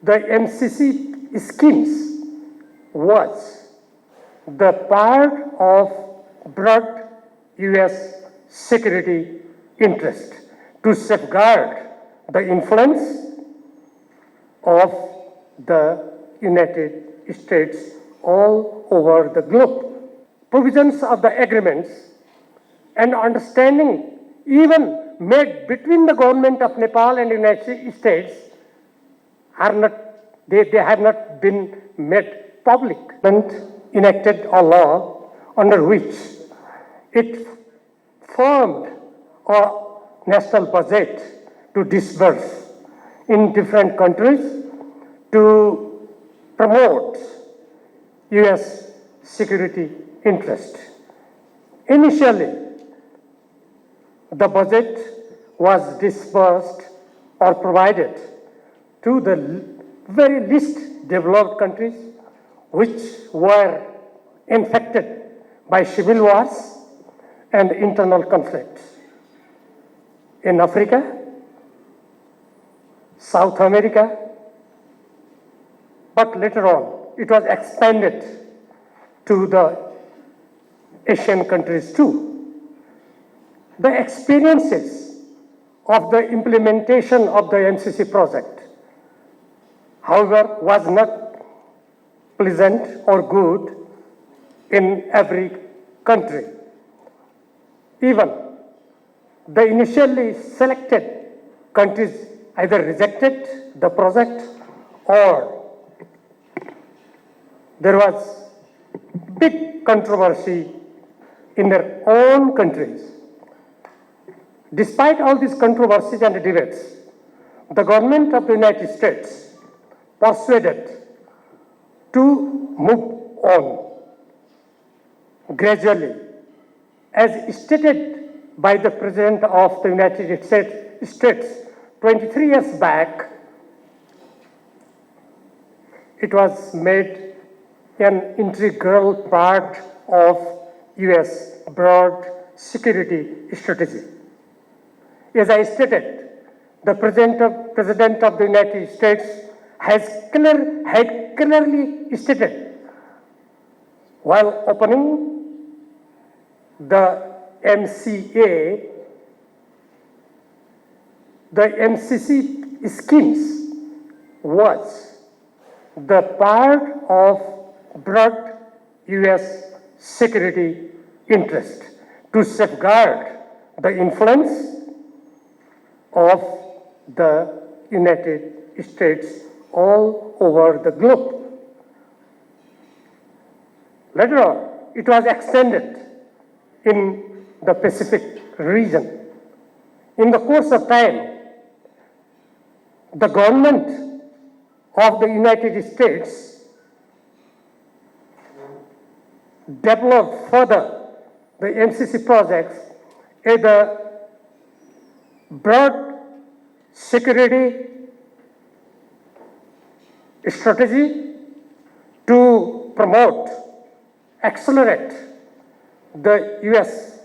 The MCC schemes was the part of broad US security interest to safeguard the influence of the United States all over the globe. Provisions of the agreements and understanding even made between the government of Nepal and the United States are not, they have not been made public. And enacted a law under which it formed a national budget to disburse in different countries to promote US security interest. Initially, the budget was disbursed or provided to the very least developed countries which were infected by civil wars and internal conflicts. In Africa, South America, but later on it was expanded to the Asian countries too. The experiences of the implementation of the MCC project, however, was not pleasant or good in every country. Even the initially selected countries either rejected the project or there was big controversy in their own countries. Despite all these controversies and debates, the government of the United States persuaded to move on gradually, as stated by the President of the United States 23 years back. It was made an integral part of US broad security strategy. As I stated, the President of the United States had clearly stated while opening the MCA, the MCC schemes was the part of broad US security interest to safeguard the influence of the United States all over the globe. Later on, it was extended in the Pacific region. In the course of time, the government of the United States developed further the MCC projects as the broad security strategy to promote, accelerate the US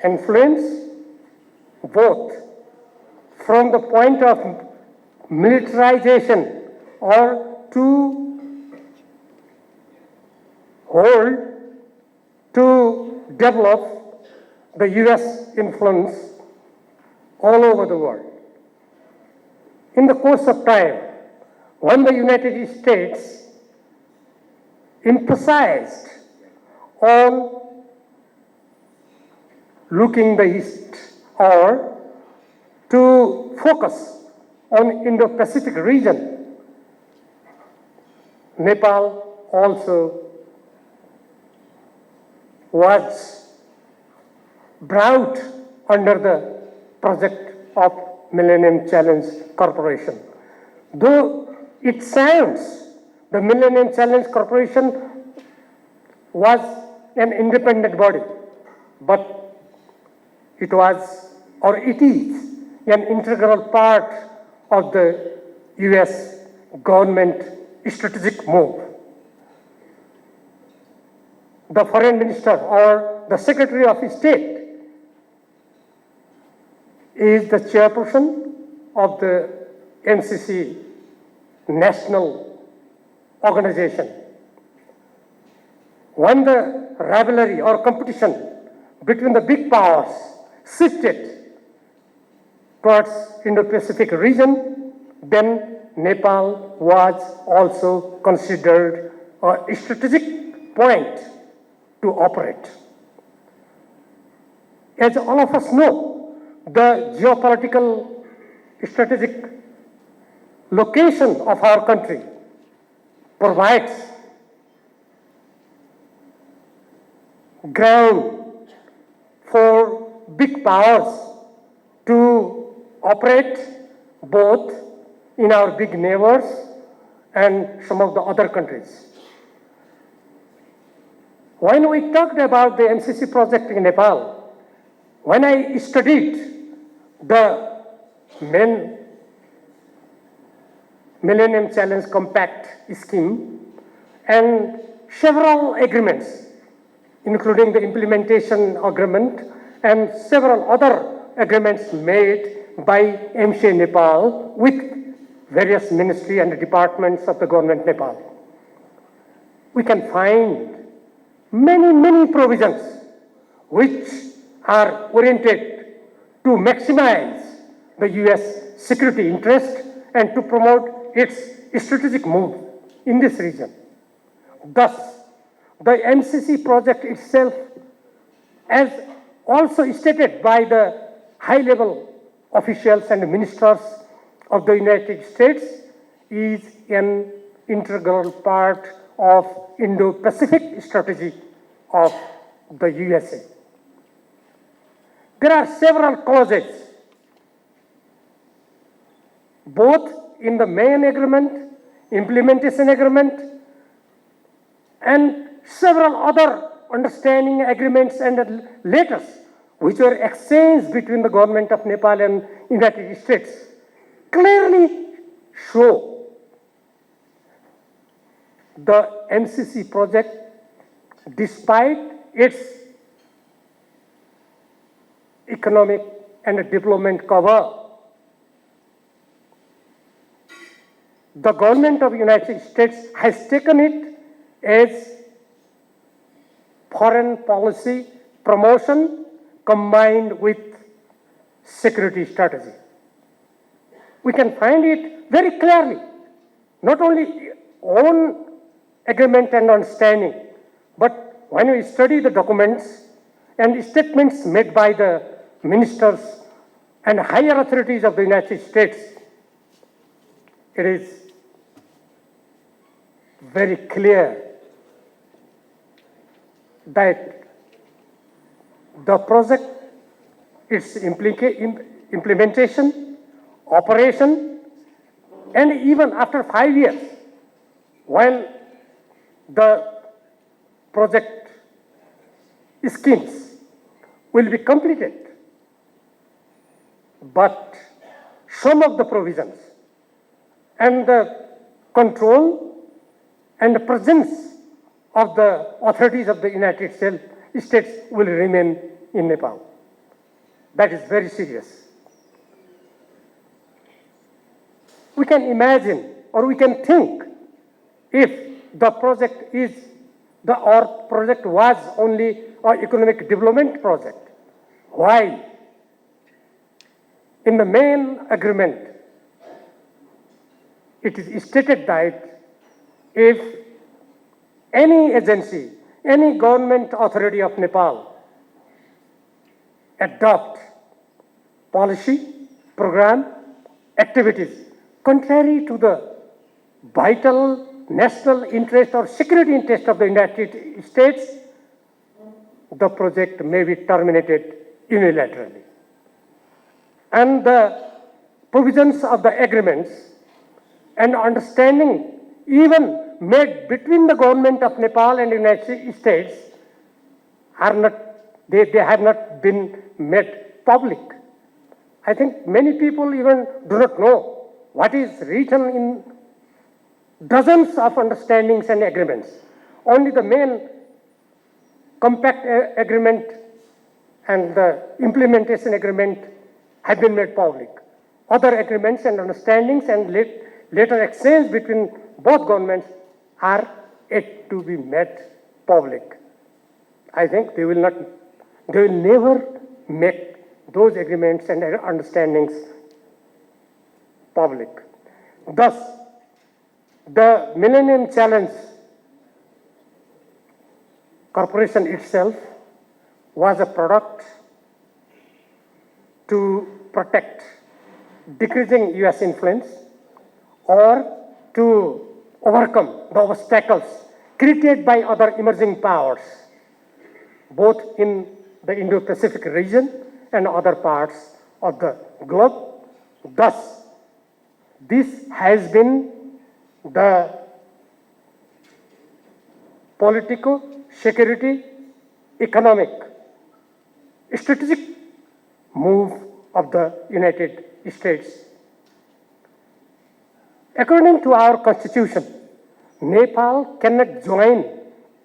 influence both from the point of militarization or to hold to develop the US influence all over the world. In the course of time, when the United States emphasized on looking the East or to focus on Indo-Pacific region, Nepal also was brought under the project of Millennium Challenge Corporation. Though it sounds the Millennium Challenge Corporation was an independent body, but it was or it is an integral part of the US government strategic move. The foreign minister or the secretary of state is the chairperson of the MCC national organization. When the rivalry or competition between the big powers shifted towards Indo-Pacific region, then Nepal was also considered a strategic point to operate. As all of us know, the geopolitical strategic location of our country provides ground for big powers to operate both in our big neighbors and some of the other countries. When we talked about the MCC project in Nepal, when I studied the main Millennium Challenge Compact scheme and several agreements, including the implementation agreement and several other agreements made by MCA Nepal with various ministry and departments of the government Nepal. We can find many provisions which are oriented to maximize the US security interest and to promote its strategic move in this region. Thus, the MCC project itself, as also stated by the high-level officials and ministers of the United States, is an integral part of Indo-Pacific strategy of the USA. There are several clauses, both in the main agreement, implementation agreement, and several other understanding agreements and letters which were exchanged between the government of Nepal and United States clearly show the MCC project, despite its economic and development cover, the government of the United States has taken it as foreign policy promotion combined with security strategy. We can find it very clearly, not only on agreement and understanding, but when we study the documents and statements made by the ministers and higher authorities of the United States, it is very clear that the project, its implementation, operation, and even after 5 years, when the project schemes will be completed, but some of the provisions and the control and the presence of the authorities of the United States will remain in Nepal. That is very serious. We can imagine or we can think, if the project was only an economic development project, why in the main agreement it is stated that if any agency, any government authority of Nepal adopt policy, program, activities contrary to the vital national interest or security interest of the United States, the project may be terminated unilaterally. And the provisions of the agreements and understanding even made between the government of Nepal and the United States are not, they have not been made public. I think many people even do not know what is written in dozens of understandings and agreements. Only the main compact agreement and the implementation agreement have been made public. Other agreements and understandings and later exchange between both governments are yet to be made public. I think they will never make those agreements and understandings public. Thus, the Millennium Challenge Corporation itself was a product to protect decreasing US influence or to overcome the obstacles created by other emerging powers, both in the Indo-Pacific region and other parts of the globe. Thus, this has been the political, security, economic, strategic move of the United States. According to our constitution, Nepal cannot join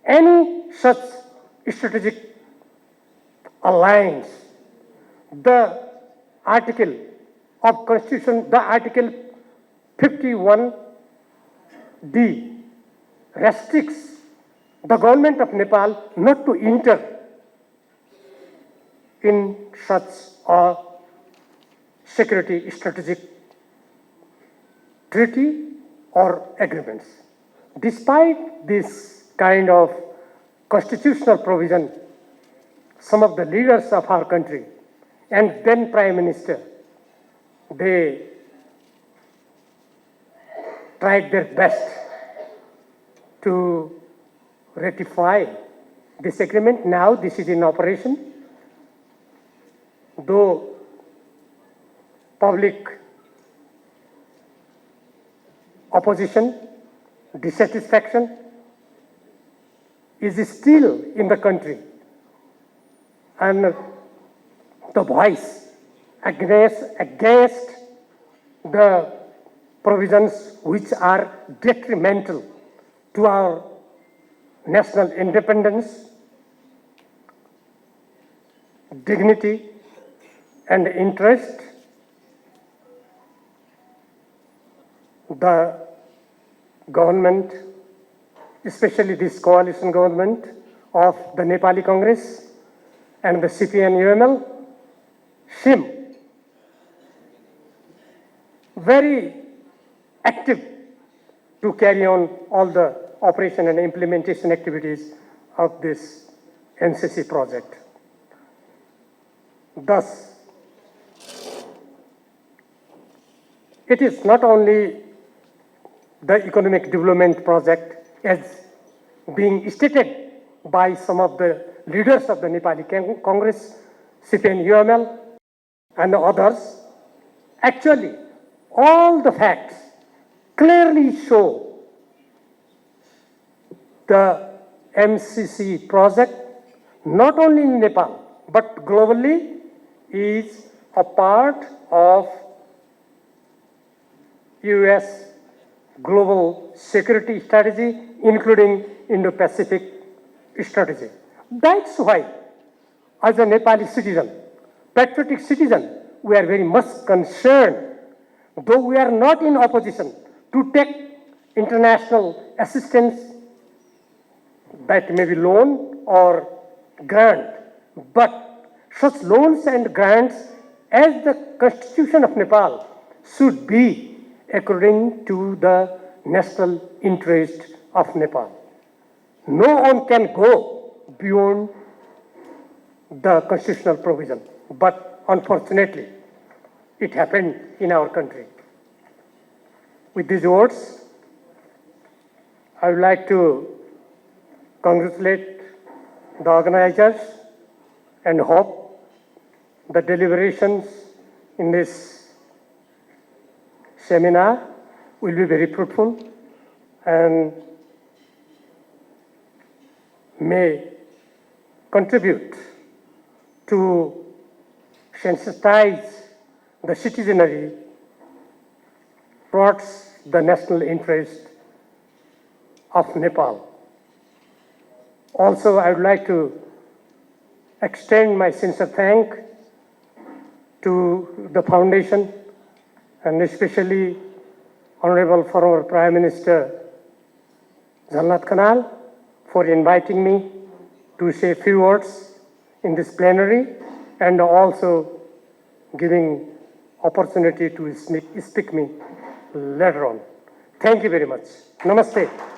any such strategic alliance. The article of constitution, the article 51D restricts the government of Nepal not to enter in such a security strategic treaty or agreements. Despite this kind of constitutional provision, some of the leaders of our country and then Prime Minister, they tried their best to ratify this agreement. Now this is in operation. Though public opposition, dissatisfaction is still in the country, and the voice against the provisions which are detrimental to our national independence, dignity, and interest, the government, especially this coalition government of the Nepali Congress and the CPN-UML, seem very active to carry on all the operation and implementation activities of this NCC project. Thus, it is not only the economic development project as being stated by some of the leaders of the Nepali Congress, CPN-UML, and others. Actually, all the facts clearly show the MCC project, not only in Nepal, but globally, is a part of US global security strategy, including Indo-Pacific strategy. That's why, as a Nepali citizen, patriotic citizen, we are very much concerned, though we are not in opposition to take international assistance, that may be loan or grant, but such loans and grants as the Constitution of Nepal should be according to the national interest of Nepal. No one can go beyond the constitutional provision, but unfortunately, it happened in our country. With these words, I would like to congratulate the organizers and hope the deliberations in this seminar will be very fruitful and may contribute to sensitize the citizenry towards the national interest of Nepal. Also, I would like to extend my sincere thanks to the foundation and especially Honorable former Prime Minister Jalnath Kanal for inviting me to say a few words in this plenary and also giving opportunity to speak me later on. Thank you very much. Namaste.